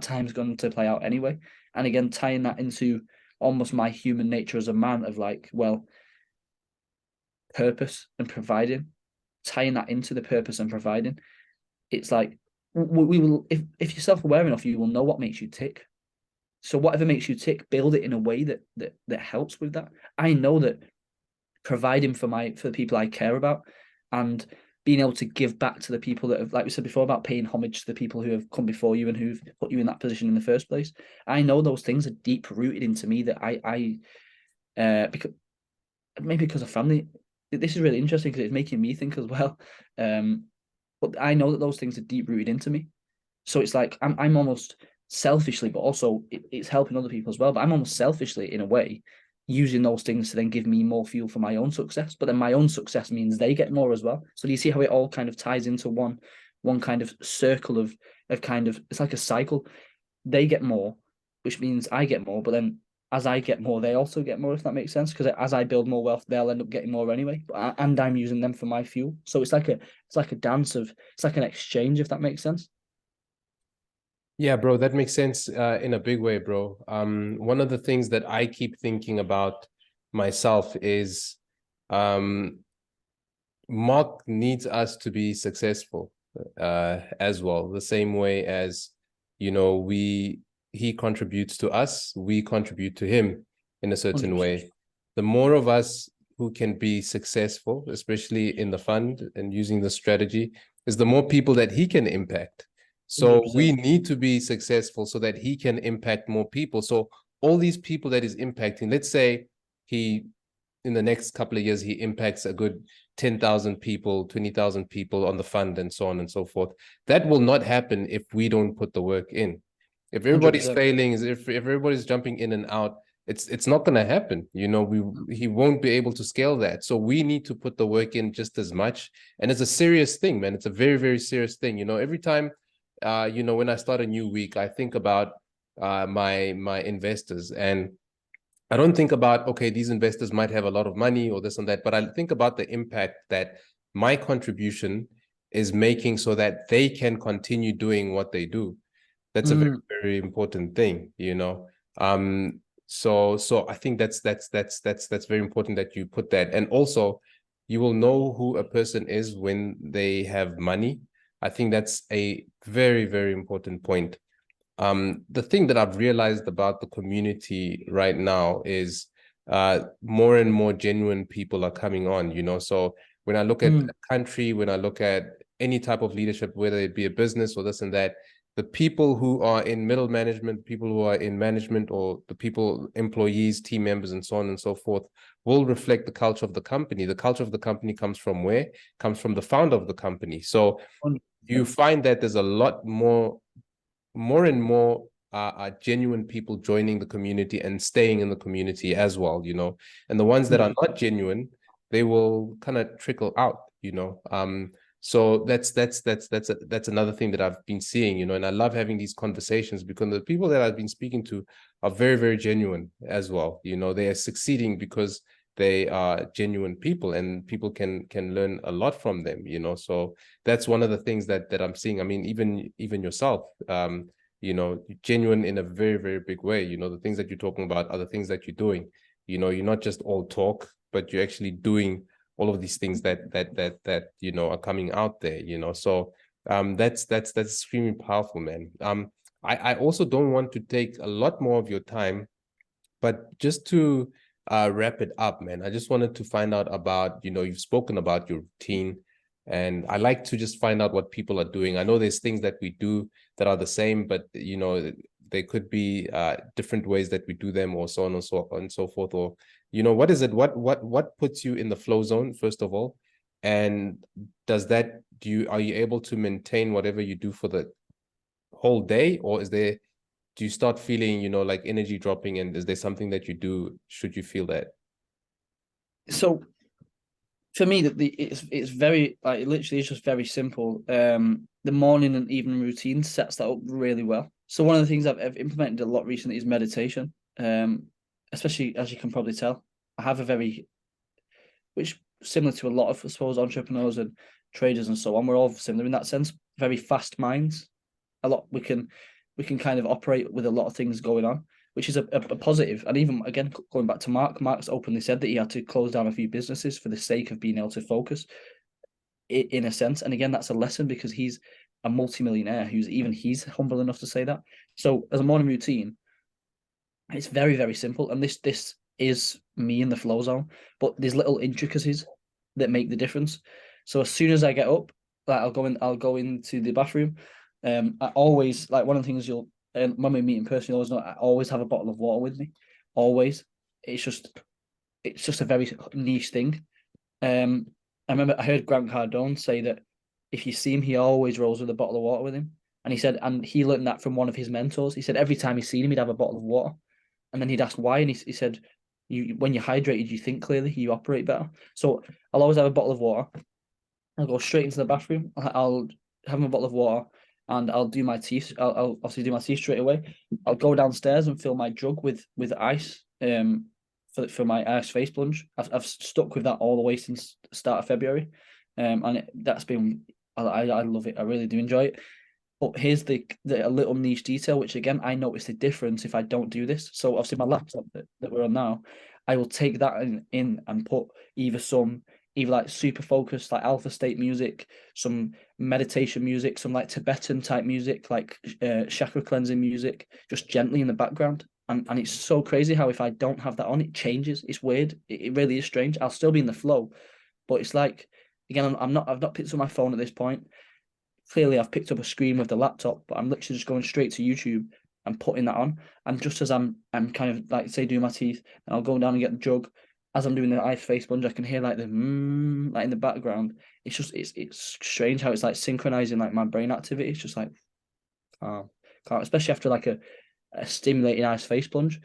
time's going to play out anyway. And again, tying that into almost my human nature as a man of like, well, purpose and providing, tying that into the purpose and providing, it's like we will, if you're self-aware enough, you will know what makes you tick. So whatever makes you tick, build it in a way that helps with that. I know that providing for the people I care about, and being able to give back to the people that have, like we said before, about paying homage to the people who have come before you and who've put you in that position in the first place. I know those things are deep rooted into me, that because maybe because of family. This is really interesting because it's making me think as well. But I know that those things are deep rooted into me. So it's like I'm almost selfishly, but also it's helping other people as well. But I'm almost selfishly, in a way, using those things to then give me more fuel for my own success. But then my own success means they get more as well. So do you see how it all kind of ties into one kind of circle of kind of, it's like a cycle. They get more, which means I get more. But then as I get more, they also get more, if that makes sense. Because as I build more wealth, they'll end up getting more anyway. And I'm using them for my fuel. So it's like a dance of, it's like an exchange, if that makes sense. Yeah, bro, that makes sense in a big way, bro. One of the things that I keep thinking about myself is Mark needs us to be successful as well, the same way as, he contributes to us, we contribute to him in a certain 100%. way. The more of us who can be successful, especially in the fund and using the strategy, is the more people that he can impact. So 100%. we need to be successful so that he can impact more people. So all these people that is impacting, let's say in the next couple of years, he impacts a good 10,000 people, 20,000 people on the fund and so on and so forth. That will not happen if we don't put the work in. If everybody's 100%. failing, if everybody's jumping in and out, it's not going to happen. He won't be able to scale that. So we need to put the work in just as much. And it's a serious thing, man. It's a very, very serious thing. Every time, when I start a new week, I think about my investors, and I don't think about, okay, these investors might have a lot of money or this and that, but I think about the impact that my contribution is making so that they can continue doing what they do. That's a very, very important thing. So I think that's very important that you put that. And also, you will know who a person is when they have money. I think that's a very, very important point. The thing that I've realized about the community right now is more and more genuine people are coming on, So when I look at a country, when I look at any type of leadership, whether it be a business or this and that, the people who are in middle management, people who are in management, or the people, employees, team members, and so on and so forth, will reflect the culture of the company. The culture of the company comes from where? Comes from the founder of the company. So you find that there's a lot more and more genuine people joining the community and staying in the community as well, and the ones that are not genuine, they will kind of trickle out, so that's another thing that I've been seeing, and I love having these conversations because the people that I've been speaking to are very, very genuine as well. They are succeeding because they are genuine people, and people can learn a lot from them, so that's one of the things that I'm seeing. I mean, even yourself, genuine in a very, very big way. The things that you're talking about are the things that you're doing. You're not just all talk, but you're actually doing all of these things that are coming out there, so that's extremely powerful, man. I also don't want to take a lot more of your time, but just to wrap it up, man, I just wanted to find out about, you've spoken about your routine, and I like to just find out what people are doing. I know there's things that we do that are the same, but there could be different ways that we do them, or so on and so forth. Or what is it? What puts you in the flow zone, first of all, and are you able to maintain whatever you do for the whole day, or do you start feeling like energy dropping, and is there something that you do should you feel that? So for me, it's very, like, it literally is just very simple. The morning and evening routine sets that up really well. So one of the things I've implemented a lot recently is meditation. Especially, as you can probably tell, I have which similar to a lot of, I suppose, entrepreneurs and traders and so on. We're all similar in that sense. Very fast minds. We can we can kind of operate with a lot of things going on, which is a positive. And even again, going back to Mark's openly said that he had to close down a few businesses for the sake of being able to focus in a sense. And again, that's a lesson because he's a multimillionaire he's humble enough to say that. So as a morning routine, it's very, very simple. And this is me in the flow zone, but there's little intricacies that make the difference. So as soon as I get up, like I'll go into the bathroom. I always, like, one of the things when we meet in person, you always know I always have a bottle of water with me. Always. It's just a very niche thing. I remember I heard Grant Cardone say that if you see him, he always rolls with a bottle of water with him. And he said, and he learned that from one of his mentors. He said every time he's seen him, he'd have a bottle of water. And then he'd ask why, and he said, when you're hydrated, you think clearly, you operate better. So I'll always have a bottle of water. I'll go straight into the bathroom. I'll have my bottle of water, and I'll do my teeth. I'll obviously do my teeth straight away. I'll go downstairs and fill my jug with ice. For my ice face plunge. I've stuck with that all the way since the start of February, and that's been I love it. I really do enjoy it. But here's a little niche detail, which again I notice the difference if I don't do this. So obviously my laptop that we're on now, I will take that in and put either like super focused like alpha state music, some meditation music, some like Tibetan type music, like chakra cleansing music, just gently in the background. And it's so crazy how if I don't have that on, it changes. It's weird. It really is strange. I'll still be in the flow, but it's like, again, I've not picked up my phone at this point. Clearly, I've picked up a screen with the laptop, but I'm literally just going straight to YouTube and putting that on. And just as I'm kind of like, say, doing my teeth, and I'll go down and get the jug. As I'm doing the ice face sponge, I can hear like the like in the background. It's strange how it's like synchronizing like my brain activity. It's just like calm, especially after like a stimulating ice face plunge.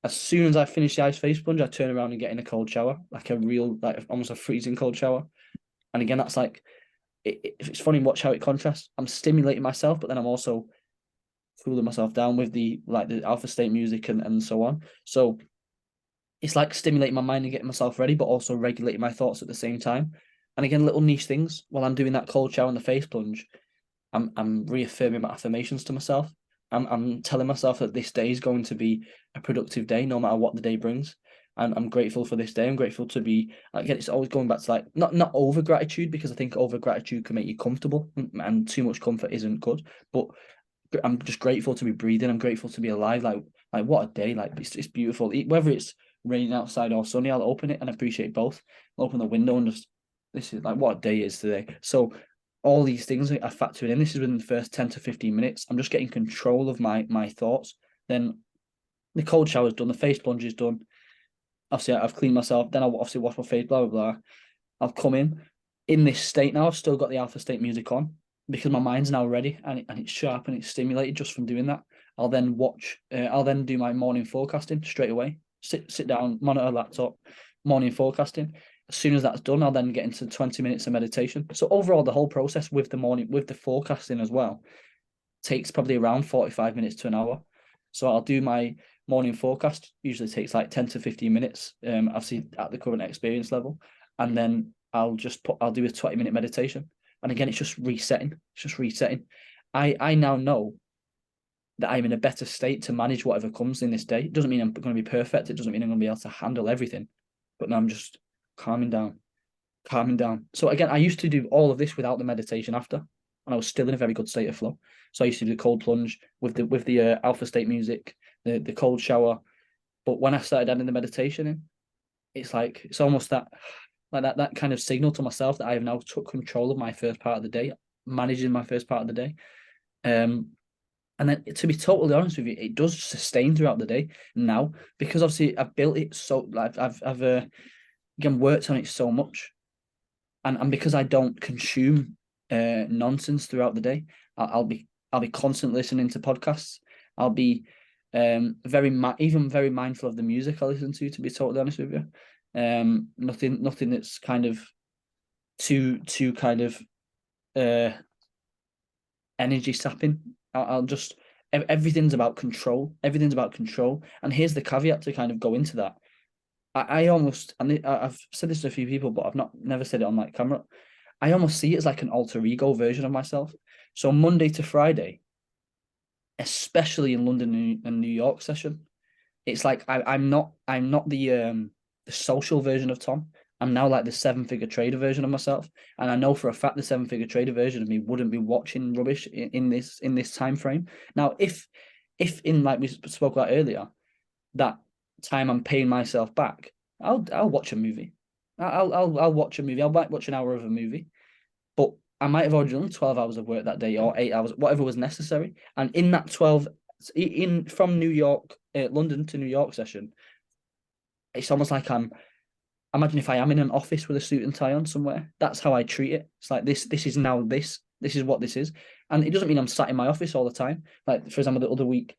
As soon as I finish the ice face plunge, I turn around and get in a cold shower, like a real, like almost a freezing cold shower. And again, that's like, it's funny watch how it contrasts. I'm stimulating myself, but then I'm also cooling myself down with the alpha state music and so on. So it's like stimulating my mind and getting myself ready, but also regulating my thoughts at the same time. And again, little niche things while I'm doing that cold shower and the face plunge, I'm reaffirming my affirmations to myself. I'm telling myself that this day is going to be a productive day, no matter what the day brings. And I'm grateful for this day. I'm grateful to be, again, it's always going back to like not over gratitude, because I think over gratitude can make you comfortable, and too much comfort isn't good. But I'm just grateful to be breathing. I'm grateful to be alive. Like what a day! Like it's beautiful. Whether it's raining outside or sunny, I'll open it and appreciate both. I'll open the window and just, this is like what a day is today. So all these things are factoring in. This is within the first 10 to 15 minutes. I'm just getting control of my thoughts. Then the cold shower's done, the face plunge is done. Obviously, I've cleaned myself. Then I'll obviously wash my face, blah, blah, blah. I'll come in this state now. I've still got the alpha state music on because my mind's now ready and it's sharp and it's stimulated just from doing that. I'll then I'll then do my morning forecasting straight away. Sit down, monitor laptop, morning forecasting. As soon as that's done, I'll then get into 20 minutes of meditation. So overall, the whole process with the forecasting as well takes probably around 45 minutes to an hour. So I'll do my morning forecast, usually takes like 10 to 15 minutes, obviously at the current experience level. And then I'll do a 20-minute meditation. And again, it's just resetting. I now know that I'm in a better state to manage whatever comes in this day. It doesn't mean I'm going to be perfect. It doesn't mean I'm going to be able to handle everything. But now I'm just calming down. So again, I used to do all of this without the meditation after, and I was still in a very good state of flow. So I used to do the cold plunge with the alpha state music, the cold shower. But when I started adding the meditation in, it's almost that kind of signal to myself that I have now took control of my first part of the day, managing my first part of the day. And then, to be totally honest with you, it does sustain throughout the day now, because obviously I've built it so, like I've again worked on it so much, and because I don't consume nonsense throughout the day, I'll be constantly listening to podcasts. I'll be very mindful of the music I listen to be totally honest with you. Nothing that's kind of too kind of energy sapping. I'll just, everything's about control. And here's the caveat to kind of go into that. I almost, and I've said this to a few people, but I've never said it on like camera. I almost see it as like an alter ego version of myself. So Monday to Friday, especially in London and New York session. It's like I'm not the social version of Tom. I'm now like the seven-figure trader version of myself, and I know for a fact the seven-figure trader version of me wouldn't be watching rubbish in this time frame. Now, if in like we spoke about earlier, that time I'm paying myself back, I'll watch a movie. I'll watch a movie. I'll watch an hour of a movie, but I might have already done 12 hours of work that day or 8 hours, whatever was necessary. And in that 12, in from New York, London to New York session, it's almost like imagine if I am in an office with a suit and tie on somewhere. That's how I treat it. It's like this is now this is what this is. And it doesn't mean I'm sat in my office all the time. Like for example, the other week,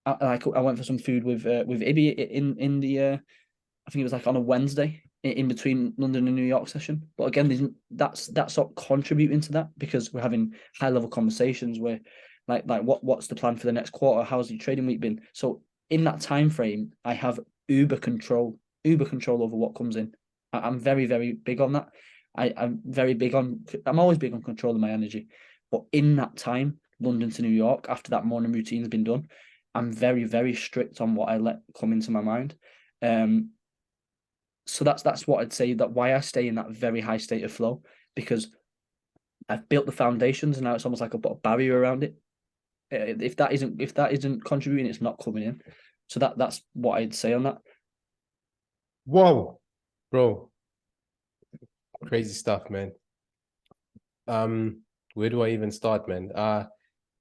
I went for some food with Ibby in the I think it was like on a Wednesday in between London and New York session. But again, that's not contributing to that because we're having high level conversations where like what's the plan for the next quarter? How's the trading week been? So in that time frame, I have uber control over what comes in. I'm very, very big on that. I'm always big on controlling my energy. But in that time, London to New York, after that morning routine's been done, I'm very, very strict on what I let come into my mind. So that's what I'd say, that why I stay in that very high state of flow, because I've built the foundations and now it's almost like I've put a barrier around it. If that isn't contributing, it's not coming in. So that's what I'd say on that. Whoa, bro. Crazy stuff, man. Where do I even start, man?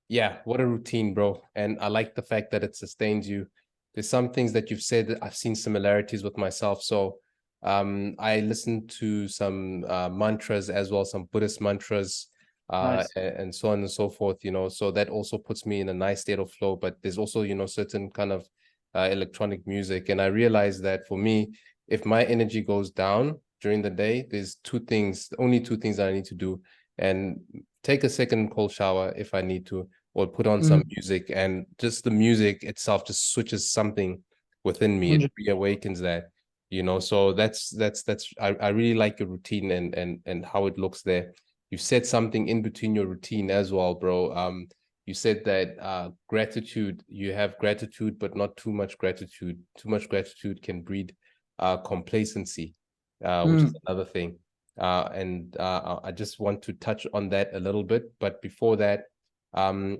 Yeah, what a routine, bro. And I like the fact that it sustains you. There's some things that you've said that I've seen similarities with myself. So I listened to some mantras as well, some Buddhist mantras, Nice. and so on and so forth, you know. So that also puts me in a nice state of flow. But there's also, you know, certain kind of electronic music. And I realized that for me, if my energy goes down during the day, there's only two things that I need to do. And take a second cold shower if I need to, or put on some music, and just the music itself just switches something within me. It 100. reawakens that, you know. So I really like your routine and how it looks there. You said something in between your routine as well, bro. You said that gratitude, you have gratitude, but not too much gratitude. Too much gratitude can breed complacency, which is another thing. And I just want to touch on that a little bit. But before that, and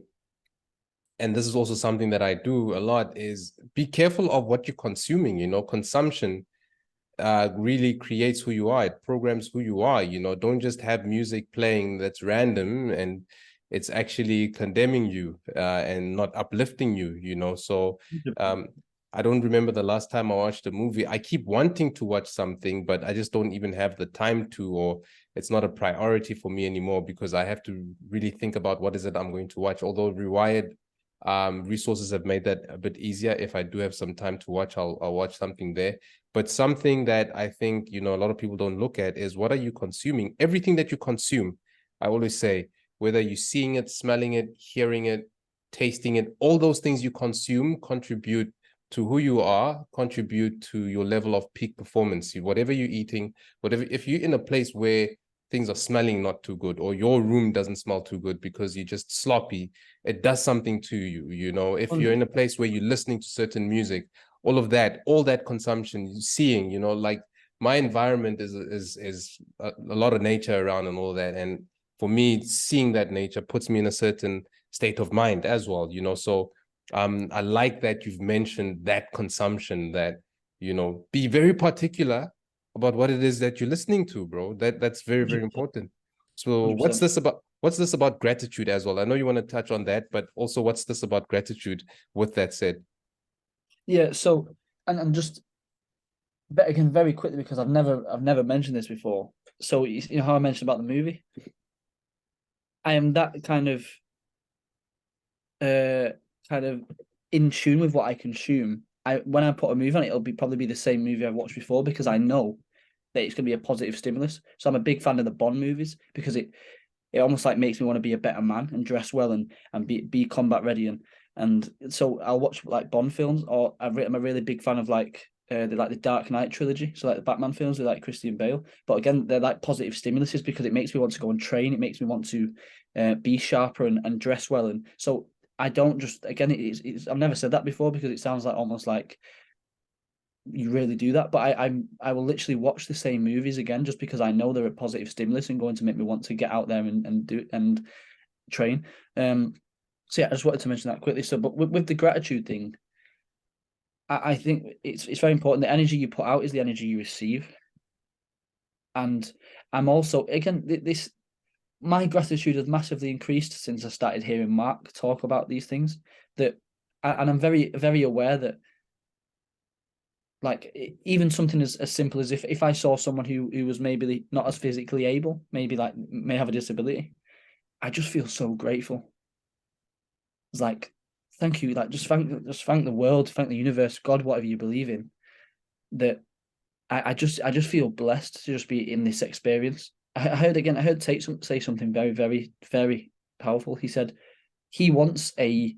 this is also something that I do a lot, is be careful of what you're consuming. You know, consumption really creates who you are. It programs who you are. You know, don't just have music playing that's random and it's actually condemning you and not uplifting you, you know. So I don't remember the last time I watched a movie. I keep wanting to watch something, but I just don't even have the time to, or it's not a priority for me anymore because I have to really think about what is it I'm going to watch. Although Rewired resources have made that a bit easier. If I do have some time to watch, I'll watch something there. But something that I think, you know, a lot of people don't look at is, what are you consuming? Everything that you consume, I always say, whether you're seeing it, smelling it, hearing it, tasting it, all those things you consume contribute to who you are, contribute to your level of peak performance. Whatever you're eating, whatever, if you're in a place where things are smelling not too good, or your room doesn't smell too good because you're just sloppy, it does something to you. You know, if you're in a place where you're listening to certain music, all that consumption, seeing, you know, like my environment is a lot of nature around and all that. And for me, seeing that nature puts me in a certain state of mind as well, you know. So I like that you've mentioned that consumption, that, you know, be very particular about what it is that you're listening to, bro. That's very, very important. So 100%. what's this about gratitude as well? I know you want to touch on that, but also what's this about gratitude with that said? Yeah, so and just again very quickly, because I've never mentioned this before. So you know how I mentioned about the movie? I am that uh kind of in tune with what I consume. When I put a movie on, it'll probably be the same movie I've watched before because I know that it's gonna be a positive stimulus. So I'm a big fan of the Bond movies because it almost like makes me want to be a better man and dress well and be combat ready, and so I'll watch like Bond films, or I'm a really big fan of like the Dark Knight trilogy, so like the Batman films with like Christian Bale. But again, they're like positive stimuluses because it makes me want to go and train. It makes me want to be sharper and dress well, and so I don't just, again, I've never said that before because it sounds like almost like you really do that, but I will literally watch the same movies again just because I know they're a positive stimulus and going to make me want to get out there and do and train. So yeah, I just wanted to mention that quickly. So, but with the gratitude thing, I think it's very important. The energy you put out is the energy you receive. And I'm also, again, this my gratitude has massively increased since I started hearing Mark talk about these things. And I'm very, very aware that, like, even something as simple as if I saw someone who was maybe not as physically able, maybe like may have a disability, I just feel so grateful. It's like, thank you, like just thank the world, thank the universe, God, whatever you believe in, that I just feel blessed to just be in this experience. I heard Tate say something very, very, very powerful. He said he wants a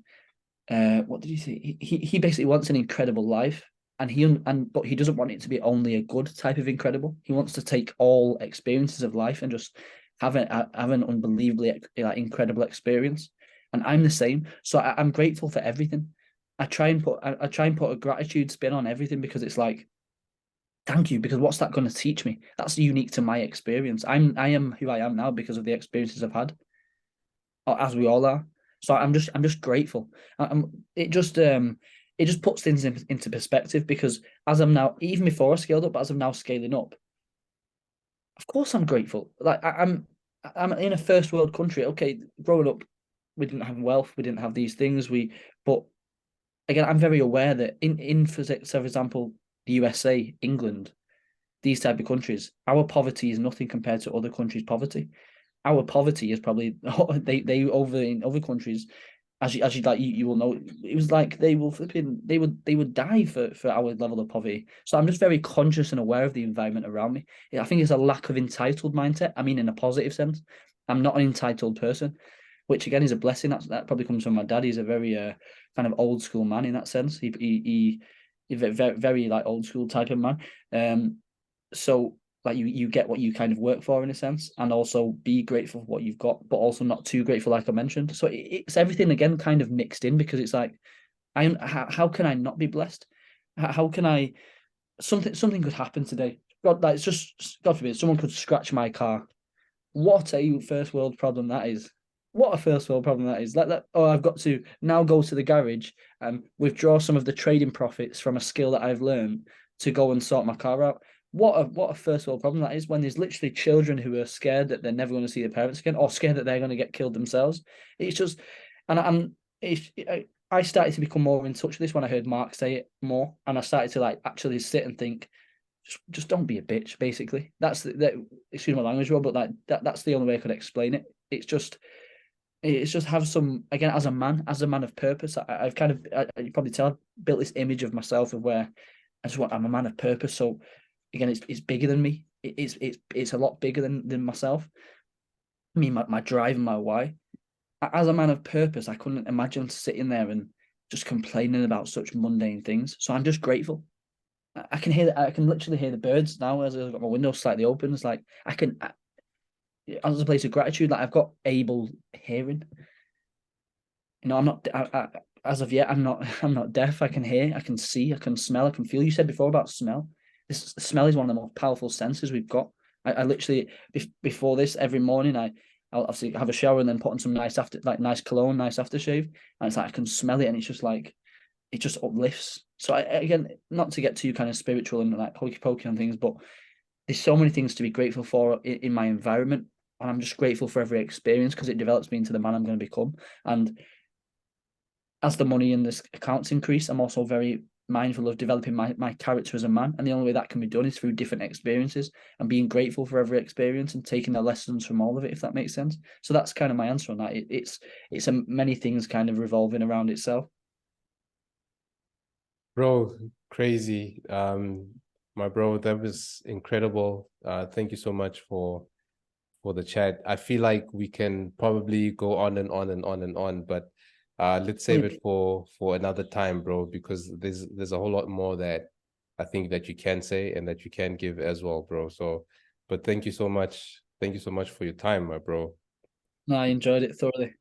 what did he say? He basically wants an incredible life, and but he doesn't want it to be only a good type of incredible. He wants to take all experiences of life and just have an unbelievably like incredible experience. And I'm the same, so I'm grateful for everything. I try and put a gratitude spin on everything because it's like, thank you, because what's that going to teach me? That's unique to my experience. I am who I am now because of the experiences I've had, as we all are. So I'm just grateful. It just puts things into perspective because as I'm now, even before I scaled up, but as I'm now scaling up, of course I'm grateful. Like I'm in a first world country. Okay, growing up, we didn't have wealth, we didn't have these things. But again, I'm very aware that for example, the USA, England, these type of countries, our poverty is nothing compared to other countries' poverty. Our poverty is probably they over in other countries, as you like you will know, it was like they would die for our level of poverty. So I'm just very conscious and aware of the environment around me. I think it's a lack of entitled mindset. I mean, in a positive sense, I'm not an entitled person, which again is a blessing. That probably comes from my dad. He's a very kind of old school man in that sense. He's very, very like old school type of man. So like you get what you kind of work for in a sense, and also be grateful for what you've got, but also not too grateful, like I mentioned. So it's everything again kind of mixed in because it's like how can I not be blessed? How can I something could happen today? God, like it's just God forbid someone could scratch my car. What a first world problem that is. What a first world problem that is. Like that, oh, I've got to now go to the garage and withdraw some of the trading profits from a skill that I've learned to go and sort my car out. What a first world problem that is when there's literally children who are scared that they're never going to see their parents again or scared that they're going to get killed themselves. It's just, and I started to become more in touch with this when I heard Mark say it more, and I started to like actually sit and think, just don't be a bitch. Basically, that's excuse my language, Rob, but like that's the only way I could explain it. It's just have some again as a man of purpose. I've kind of you probably tell I've built this image of myself of where I'm a man of purpose. So again, it's bigger than me. It's a lot bigger than myself. I mean, my drive and my why. As a man of purpose, I couldn't imagine sitting there and just complaining about such mundane things. So I'm just grateful. I can hear that. I can literally hear the birds now as I've got my window slightly open. It's like as a place of gratitude, like I've got able hearing. You know, I'm not as of yet. I'm not deaf. I can hear. I can see. I can smell. I can feel. You said before about smell. This smell is one of the most powerful senses we've got. I literally before this every morning I'll obviously have a shower and then put on some nice cologne, nice aftershave, and it's like I can smell it and it's just like it just uplifts. So again, not to get too kind of spiritual and like hokey pokey on things, but there's so many things to be grateful for in my environment, and I'm just grateful for every experience because it develops me into the man I'm going to become. And as the money in this accounts increase, I'm also very mindful of developing my character as a man. And the only way that can be done is through different experiences and being grateful for every experience and taking the lessons from all of it, if that makes sense. So that's kind of my answer on that. It's many things kind of revolving around itself. Bro, crazy. My bro, that was incredible. Thank you so much for the chat. I feel like we can probably go on and on and on and on, but let's save it for another time, bro, because there's a whole lot more that I think that you can say and that you can give as well, bro. So, but thank you so much. Thank you so much for your time, my bro. No, I enjoyed it thoroughly.